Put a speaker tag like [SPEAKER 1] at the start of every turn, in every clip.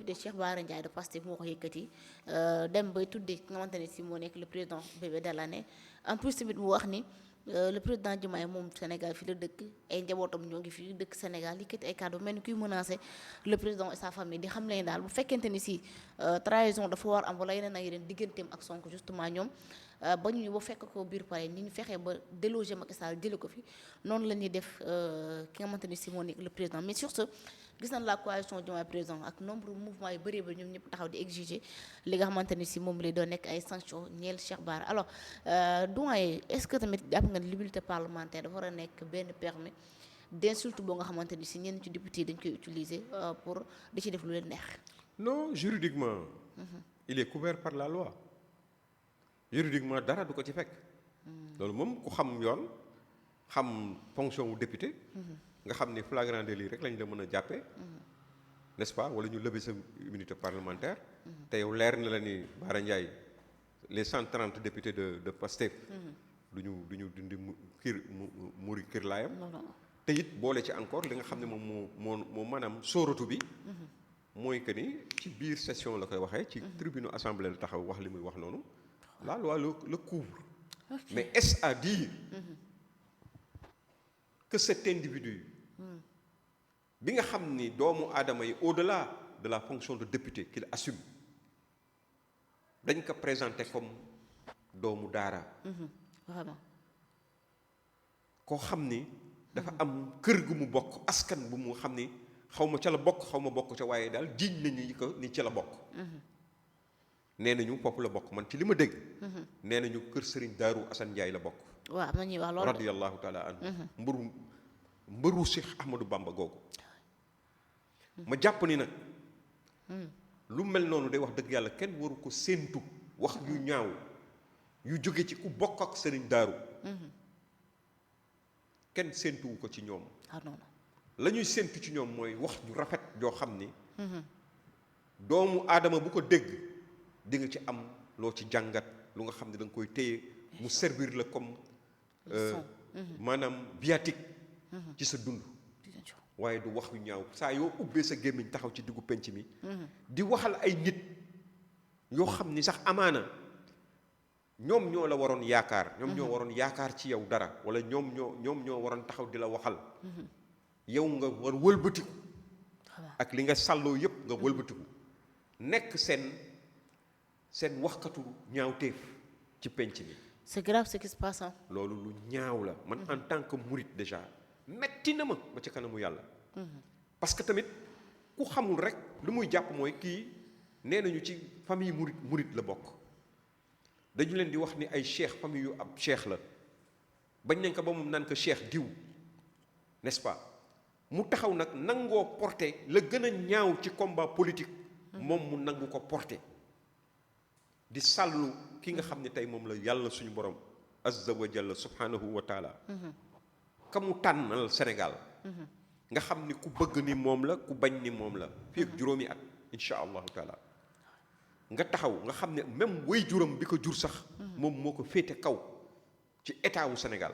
[SPEAKER 1] député Cheikh Bara Ndiaye de Pastef moo ko yëkkati dem bay tuddee ki nga xamante ne si moo nekk le président bébé de l'année en plus tamit mu wax ni le président Diomaye moom Sénégal fi la dëkk ay njabootam ñoo ngi fi dëkk Sénégal yëkkati ay kàddu mel ni kuy menacé le président et sa famille di xam leen daal bu fekkente ni si trahison dafa war am wala yeneen ak yeneen digganteem ak Sonko justement ñoom ba ñu ba fekk ko biir pare ni ñu fexee ba déloger Macky Sall jële ko fi noonu la ñuy def ki nga xamante ni si moo nekk le président mais sur ce gis nañ la coalition Diomaye président ak nombre mouvement yu bëree ba ñoom ñëpp taxaw di exiger li nga xamante ni si moom lay doon nekk ay sanctions ñeel Cheikh Bara alors doyen est-ce que tamit jàpp nga l'immunité parlementaire dafa war a nekk benn permis d'insulte boo nga xamante ni si ñenn ci député dañ koy utiliser pour di ci def lu leen neex.
[SPEAKER 2] non juridiquement. il est couvert par la loi. juridiquement dara du ko ci fekk. loolu moom ku xam yoon xam fonction wu député. nga xam ni flagrant délit rek lañ la mën a jàppee. n'est-ce pas wala ñu lever sa immunité parlementaire. te yow leer na la ni Bara Ndiaye les 130 députés de Pastef. du ñu dindi muri kër laayam. te it boole ci encore li nga xam ne moom moo maanaam sóoratu bi. mooy que ni ci biir session la koy waxee. ci tribune assemblée la taxaw wax li muy wax noonu. la loi le couvre. Okay. Mais est-ce à dire que cet individu bi nga xam ni doomu aadama yi au-delà de la fonction de député qu'il assume dañ ko présenté comme doomu daara.
[SPEAKER 1] Vraiment.
[SPEAKER 2] koo xam ni dafa am kër gu mu bokk askan bu mu xam ni xaw ma ca la bokk xaw ma bokk ca waaye daal jiiñ nañu ko ni ca la bokk. nee nañu foofu la bokk man ci li ma dégg. nee nañu kër Serigne Darou Assane Ndiaye la bokk.
[SPEAKER 1] waaw am na ñuy wax loolu.
[SPEAKER 2] radiyallahu taala anhu. mbëru Cheikh Ahmadou Bamba googu. ma jàpp ni nag. lu mel noonu day wax dëgg yàlla kenn waru ko séentu wax yu ñaaw yu jóge ci ku bokk ak Serigne Darou. kenn séentuwu ko ci ñoom.
[SPEAKER 1] ah non
[SPEAKER 2] la ñuy séentu ci ñoom mooy wax ju rafet joo xam ni. doomu aadama bu ko dégg. di nga ci am loo ci jàngat lu nga xam ne da nga koy téye mu servir la comme maanaam viatique ci sa dund waaye du wax yu ñaaw saa yoo ubbee sa gémmiñ taxaw ci diggu penc mi di waxal ay nit yoo xam ni sax amaana ñoom ñoo la waroon yaakaar ñoom ñoo waroon yaakaar ci yow dara wala ñoom ñoo waroon taxaw di la waxal yow nga war wëlbatiku ak li nga sàlloo yépp nga wëlbatiku nekk seen waxkatu ñaawteef ci penc mi.
[SPEAKER 1] c'est grave ce qui se passe.
[SPEAKER 2] loolu lu ñaaw la man en tant que mouride déjà metti na ma ci kanamu yàlla. parce que tamit ku xamul rek lu muy jàpp mooy kii nee nañu ci famille mouride la bokk dañu leen di wax ni ay cheikh famille yu ab cheikh la bañ nañ ko ba moom naan ko cheikh diw n'est-ce pas mu taxaw nag nangoo porter la gën a ñaaw ci combat politique. moom mu nangu ko porter. di sàllu ki nga xam ne tey moom la yàlla suñu borom azza wa jalla subhanahu wa taala ka mu tànnal Sénégal nga xam ni ku bëgg ni moom la ku bañ ni moom la fii ak juróomi at insha allahu taala nga taxaw nga xam ne même way juróom bi ko jur sax moom moo ko féete kaw ci état wu Sénégal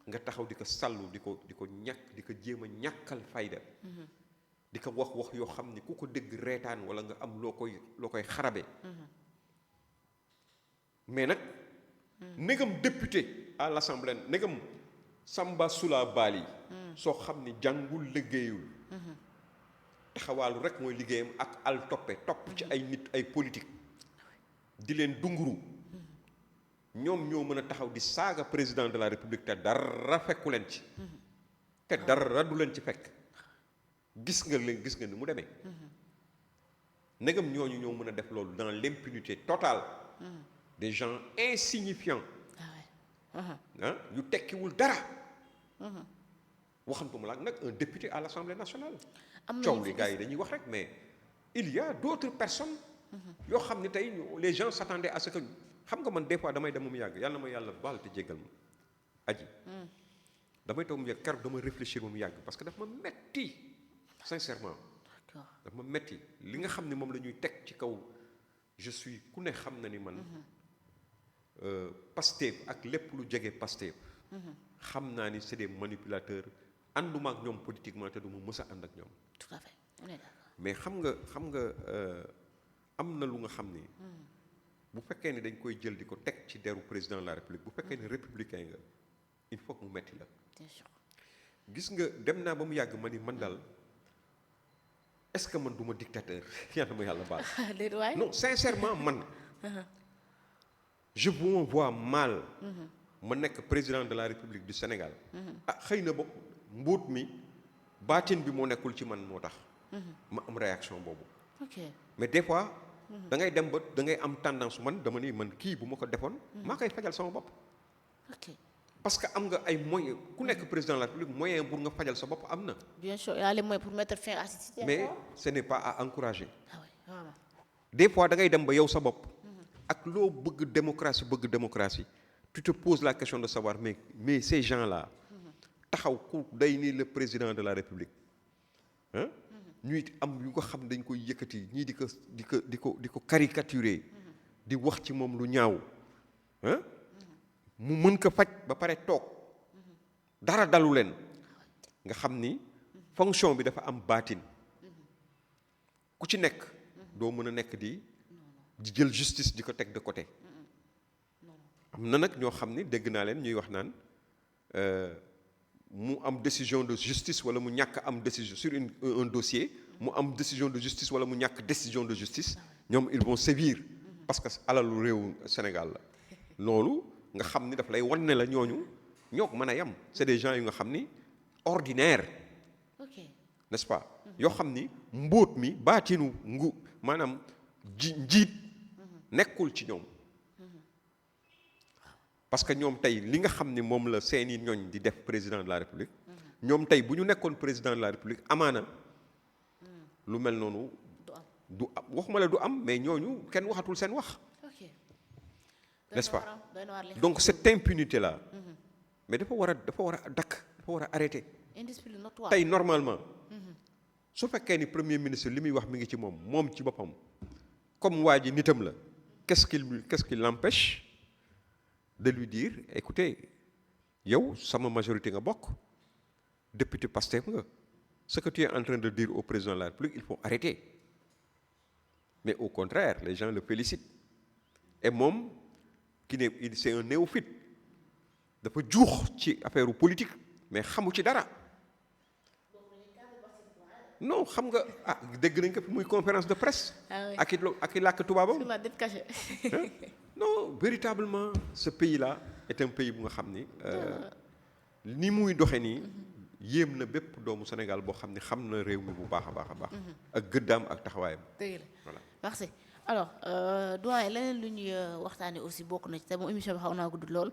[SPEAKER 2] nga taxaw di ko sàllu di ko ñàkk di ko jéem a ñàkkal fayda di ko wax yoo xam ni ku ko dégg reetaan wala nga am loo koy xarabe mais nag négam député à l'Assemblée négam Samba Sula Bali soo xam ni jàngul liggéeyul taxawaalu rek mooy liggéeyam ak al toppe topp ci ay nit ay politique di leen dunguru ñoom ñoo mën a taxaw di saaga président de la République te dara fekku leen ci te dara du leen ci fekk gis nga ni mu demee ndegam ñooñu ñoo mën a def loolu dans l'impunité totale des gens insignifiants yu tekkiwul dara waxantuma la nag un député à l'Assemblée nationale coow li gars yi dañuy wax rek mais il y a d'autres personnes yoo xam ne tey les gens s'attendaient à ce que xam nga man des fois damay dem mu yàgg yàlla na ma yàlla baal te jéggal ma aji damay toog mu yàgg keroog dama réfléchir ba mu yàgg parce que daf ma metti sincèrement daf ma metti li nga xam ne moom la ñuy teg ci kaw je suis ku ne xam na ni man Pastef ak lépp lu jege Pastef xam naa ni c'est des manipulateurs ànduma ak ñoom politiquement te du ma mës a ànd ak ñoom.
[SPEAKER 1] tout à fait on est d'accord.
[SPEAKER 2] mais xam nga am na lu nga xam ni. bu fekkee ni dañ koy jël di ko teg ci deru président de la république bu fekkee ni républicain nga il faut que mu metti la.
[SPEAKER 1] bien sûr.
[SPEAKER 2] gis nga dem naa ba mu yàgg ma ni man daal est-ce que man du ma dictateur yàlla ma yàlla baal.
[SPEAKER 1] déedéet waay.
[SPEAKER 2] non sincèrement man. je me vois mal. ma nekk président de la république du Sénégal. ah xëy na boog mbóot mi baatin bi moo nekkul ci man moo tax. ma am réaction boobu.
[SPEAKER 1] ok
[SPEAKER 2] mais des fois. da ngay dem ba da ngay am tendance man dama ni man kii bu ma ko defoon. maa koy fajal sama bopp.
[SPEAKER 1] ok
[SPEAKER 2] parce que am nga ay moyens ku nekk président de la république moyen pour nga fajal sa bopp am na.
[SPEAKER 1] bien sûr y a les moyens pour mettre fin à cette situation.
[SPEAKER 2] mais ce n'est pas à encourager.
[SPEAKER 1] ah oui vraiment.
[SPEAKER 2] des fois da ngay dem ba yow sa bopp. ak loo bëgg démocratie tu te poses la question de savoir mais ces gens là. taxaw ku day ni le président de la république. ah ñuy am yu ko xam dañ koy yëkkati ñii di ko caricaturer. di wax ci moom lu ñaaw. ah mu mën ko faj ba pare toog. dara dalu leen. nga xam ni fonction bi dafa am baatin. ku ci nekk. doo mën a nekk di jël justice di ko teg de côté. am na nag ñoo xam ni dégg naa leen ñuy wax naan mu am décision de justice wala mu ñàkk am décision sur un dossier mu am décision de justice wala mu ñàkk décision de justice ñoom ils vont sévir parce que alalu réewu Sénégal la loolu nga xam ni daf lay wan ne la ñooñu ñoo ko mën a yem c'est des gens yu nga xam ni ordinaire
[SPEAKER 1] ok
[SPEAKER 2] n'est-ce pas yoo xam ni mbóot mi baatinu maanaam njiit nekkul ci ñoom parce que ñoom tey li nga xam ni moom la seeni ñooñ di def président de la république ñoom tey bu ñu nekkoon président de la république amaana lu mel noonu du am waxuma la du am mais ñooñu kenn waxatul seen wax
[SPEAKER 1] ok
[SPEAKER 2] n'est-ce pas donc cette impunité là mais dafa war a dakk dafa war a arrêter
[SPEAKER 1] indiscipline notoire
[SPEAKER 2] tey normalement su fekkee ni premier ministre li muy wax mi ngi ci moom ci boppam comme waa ji nitam la qu'est-ce qui l'empêche de lui dire écoutez yow sama majorité nga bokk député Pastef nga ce que tu es en train de dire au président de la République il faut arrêter mais au contraire les gens le félicitent et moom c'est un néophyte dafa juux ci affaire politique mais xamu ci dara non xam nga dégg nañ ko fi muy conférence de presse. ak i làkk tubaabam.
[SPEAKER 1] sur la dette cachée.
[SPEAKER 2] non véritablement ce pays là est un pays bu nga xam ni muy doxe nii yéem na bépp doomu Sénégal boo xam ni xam na réew mi bu baax a baax a baax. ak gëddaam ak taxawaayam.
[SPEAKER 1] dëgg la
[SPEAKER 2] voilà
[SPEAKER 1] merci alors doyen leneen lu ñuy waxtaanee aussi bokk na ci te moom émission bi xaw naa gudd lool.